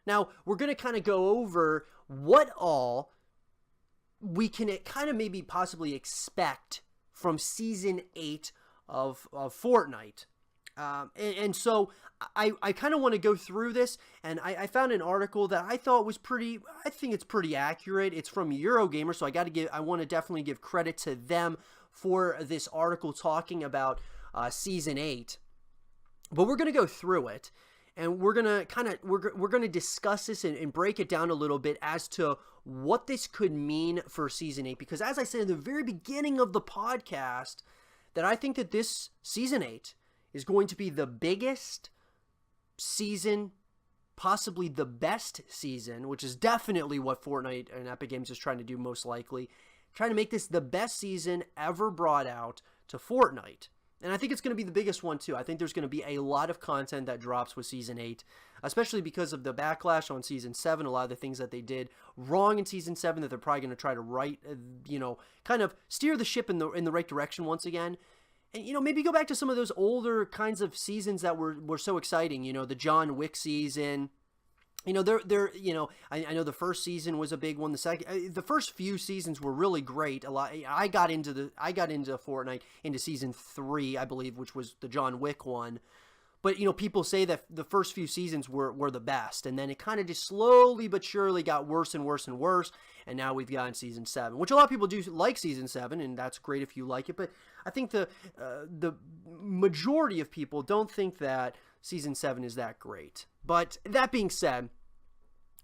Now, we're going to kind of go over what all we can kind of maybe possibly expect from Season 8 of Fortnite. And so I kind of want to go through this, and I found an article that I thought was I think it's pretty accurate. It's from Eurogamer, so I want to definitely give credit to them for this article talking about Season 8. But we're going to go through it, and we're going to discuss this and break it down a little bit as to what this could mean for Season 8. Because as I said in the very beginning of the podcast, that I think that this Season 8 is going to be the biggest season, possibly the best season, which is definitely what Fortnite and Epic Games is trying to do most likely, trying to make this the best season ever brought out to Fortnite. And I think it's going to be the biggest one too. I think there's going to be a lot of content that drops with Season 8, especially because of the backlash on Season 7, a lot of the things that they did wrong in Season 7 that they're probably going to try to right, kind of steer the ship in the right direction once again. And, maybe go back to some of those older kinds of seasons that were so exciting. The John Wick season. I know the first season was a big one. The first few seasons were really great. A lot. I got into Fortnite into Season 3, I believe, which was the John Wick one. But, people say that the first few seasons were the best. And then it kind of just slowly but surely got worse and worse and worse. And now we've gotten Season 7, which a lot of people do like Season 7, and that's great if you like it. But I think the majority of people don't think that Season 7 is that great. But that being said,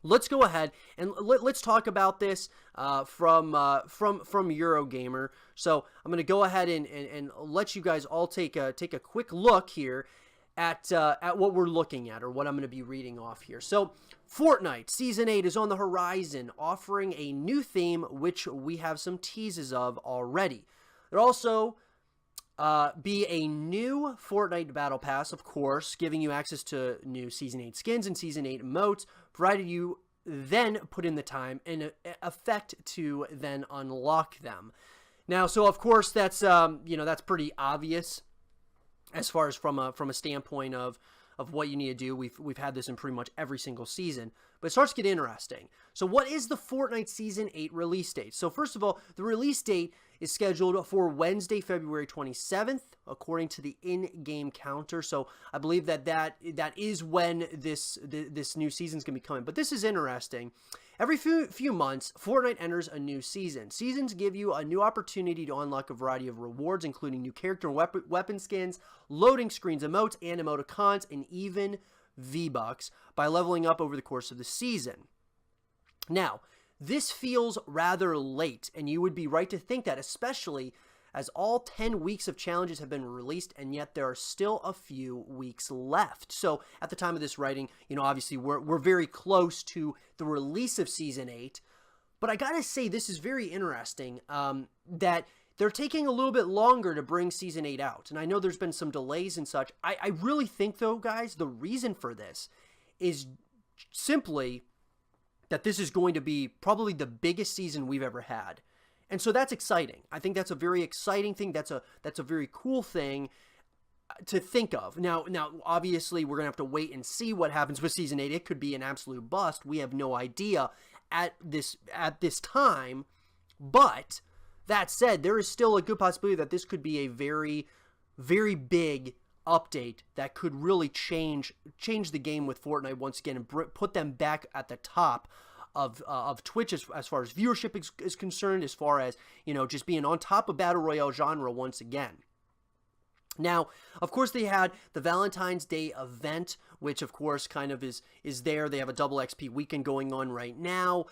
let's go ahead and let's talk about this from Eurogamer. So I'm going to go ahead and let you guys all take a quick look here at what we're looking at, or what I'm going to be reading off here. So Fortnite Season 8 is on the horizon, offering a new theme, which we have some teases of already. There'll also be a new Fortnite Battle Pass, of course, giving you access to new Season 8 skins and Season 8 emotes, provided you then put in the time and effect to then unlock them. Now, so of course that's that's pretty obvious as far as from a standpoint of what you need to do. We've had this in pretty much every single season, but it starts to get interesting. So what is the Fortnite Season 8 release date? So first of all, the release date is scheduled for Wednesday, February 27th, according to the in-game counter. So I believe that is when this new season is going to be coming. But this is interesting. Every few months, Fortnite enters a new season. Seasons give you a new opportunity to unlock a variety of rewards, including new character and weapon skins, loading screens, emotes, and emoticons, and even V-Bucks by leveling up over the course of the season. Now, this feels rather late, and you would be right to think that, especially as all 10 weeks of challenges have been released, and yet there are still a few weeks left. So at the time of this writing, obviously we're very close to the release of Season 8, but I gotta say this is very interesting that they're taking a little bit longer to bring Season 8 out, and I know there's been some delays and such. I really think, though, guys, the reason for this is simply that this is going to be probably the biggest season we've ever had. And so that's exciting. I think that's a very exciting thing. That's a very cool thing to think of. Now, obviously, we're going to have to wait and see what happens with Season 8. It could be an absolute bust. We have no idea at this time. But that said, there is still a good possibility that this could be a very, very big update that could really change the game with Fortnite once again and put them back at the top of Twitch as far as viewership is concerned, as far as just being on top of Battle Royale genre once again. Now, of course, they had the Valentine's Day event, which of course kind of is there. They have a double XP weekend going on right now.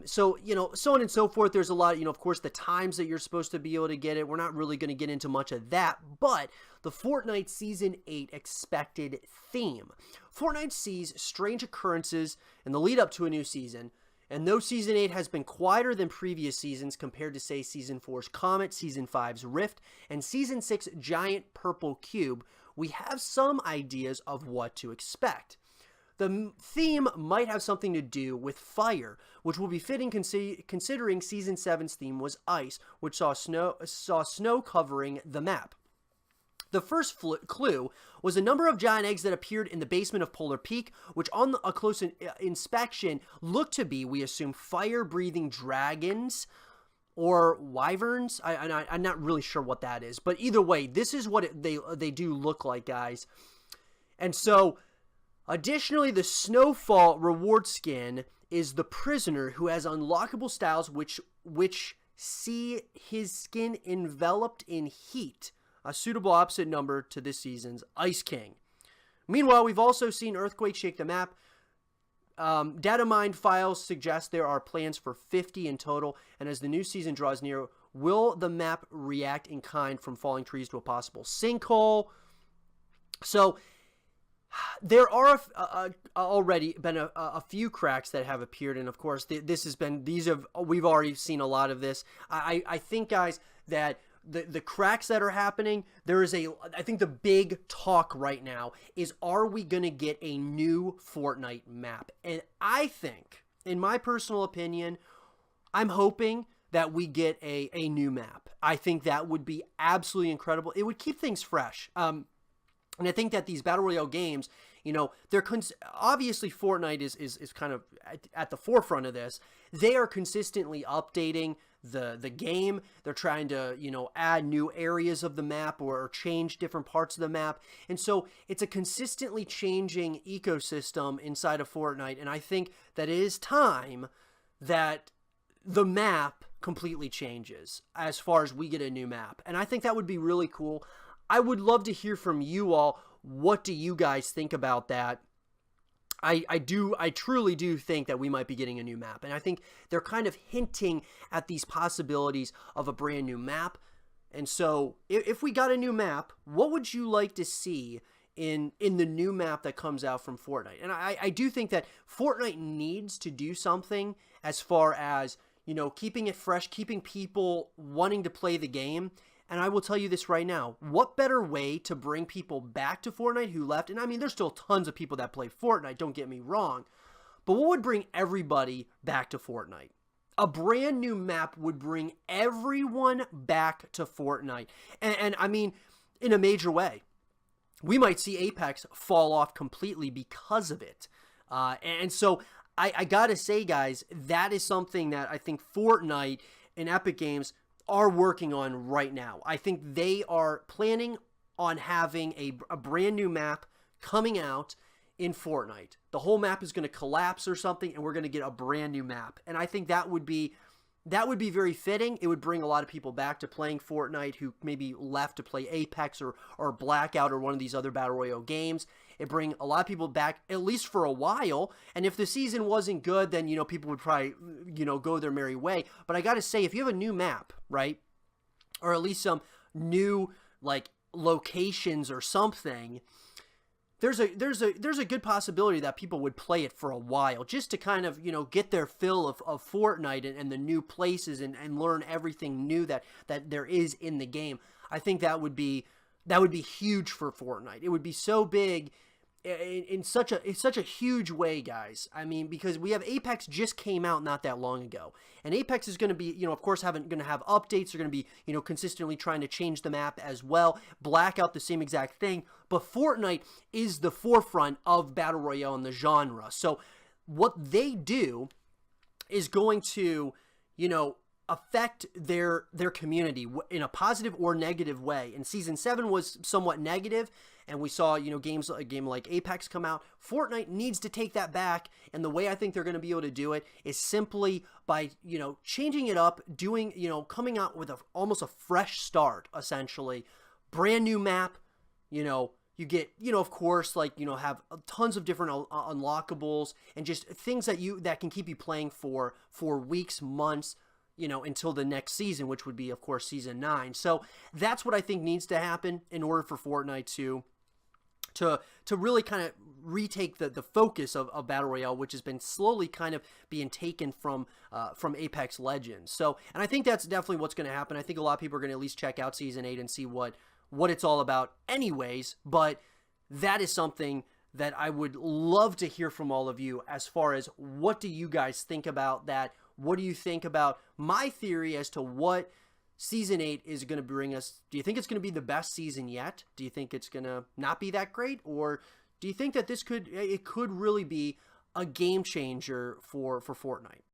So so on and so forth. There's a lot, of course, the times that you're supposed to be able to get it. We're not really going to get into much of that, but the Fortnite Season 8 expected theme. Fortnite sees strange occurrences in the lead up to a new season. And though Season 8 has been quieter than previous seasons compared to, say, Season 4's Comet, Season 5's Rift, and Season 6's Giant Purple Cube, we have some ideas of what to expect. The theme might have something to do with fire, which will be fitting considering Season 7's theme was ice, which saw snow covering the map. The first clue was a number of giant eggs that appeared in the basement of Polar Peak, which on a close inspection looked to be, we assume, fire-breathing dragons or wyverns. I'm not really sure what that is, but either way, this is what they do look like, guys. And so, additionally, the Snowfall reward skin is the prisoner who has unlockable styles which see his skin enveloped in heat, a suitable opposite number to this season's Ice King. Meanwhile, we've also seen Earthquake shake the map. Data mine files suggest there are plans for 50 in total, and as the new season draws near, will the map react in kind from falling trees to a possible sinkhole? So there are already been a few cracks that have appeared, and of course, we've already seen a lot of this. I think, guys, that the cracks that are happening, I think the big talk right now is, are we going to get a new Fortnite map? And I think, in my personal opinion, I'm hoping that we get a new map. I think that would be absolutely incredible. It would keep things fresh. And I think that these Battle Royale games, they're obviously Fortnite is kind of at the forefront of this. They are consistently updating the game. They're trying to, add new areas of the map or change different parts of the map. And so it's a consistently changing ecosystem inside of Fortnite. And I think that it is time that the map completely changes as far as we get a new map. And I think that would be really cool. I would love to hear from you all. What do you guys think about that? I truly do think that we might be getting a new map. And I think they're kind of hinting at these possibilities of a brand new map. And so if we got a new map, what would you like to see in the new map that comes out from Fortnite? And I do think that Fortnite needs to do something as far as, keeping it fresh, keeping people wanting to play the game. And I will tell you this right now, what better way to bring people back to Fortnite who left? And I mean, there's still tons of people that play Fortnite, don't get me wrong. But what would bring everybody back to Fortnite? A brand new map would bring everyone back to Fortnite. And I mean, in a major way. We might see Apex fall off completely because of it. And so I gotta say, guys, that is something that I think Fortnite and Epic Games are working on right now. I think they are planning on having a brand new map coming out in Fortnite. The whole map is going to collapse or something, and we're going to get a brand new map. And I think that would be very fitting. It would bring a lot of people back to playing Fortnite who maybe left to play Apex or Blackout or one of these other Battle Royale games. It bring a lot of people back, at least for a while. And if the season wasn't good, then, people would probably, go their merry way. But I got to say, if you have a new map, right, or at least some new, locations or something, there's a good possibility that people would play it for a while just to kind of, get their fill of Fortnite and the new places and learn everything new that there is in the game. I think that would be huge for Fortnite. It would be so big in such a huge way, guys. I mean, because we have Apex just came out not that long ago, and Apex is going to be, of course, going to have updates. They're going to be, consistently trying to change the map as well. Blackout, the same exact thing. But Fortnite is the forefront of Battle Royale in the genre. So what they do is going to, affect their community in a positive or negative way. And Season 7 was somewhat negative, and we saw, a game like Apex come out. Fortnite needs to take that back, and the way I think they're going to be able to do it is simply by, changing it up, doing, coming out with almost a fresh start, essentially. Brand new map, you get, of course, have tons of different unlockables and just things that can keep you playing for weeks, months, until the next season, which would be, of course, Season 9. So that's what I think needs to happen in order for Fortnite to really kind of retake the focus of Battle Royale, which has been slowly kind of being taken from Apex Legends. So, and I think that's definitely what's going to happen. I think a lot of people are going to at least check out Season 8 and see what it's all about anyways, but that is something that I would love to hear from all of you as far as what do you guys think about that? What do you think about my theory as to what Season 8 is going to bring us. Do you think it's going to be the best season yet? Do you think it's going to not be that great? Or do you think that it could really be a game changer for Fortnite?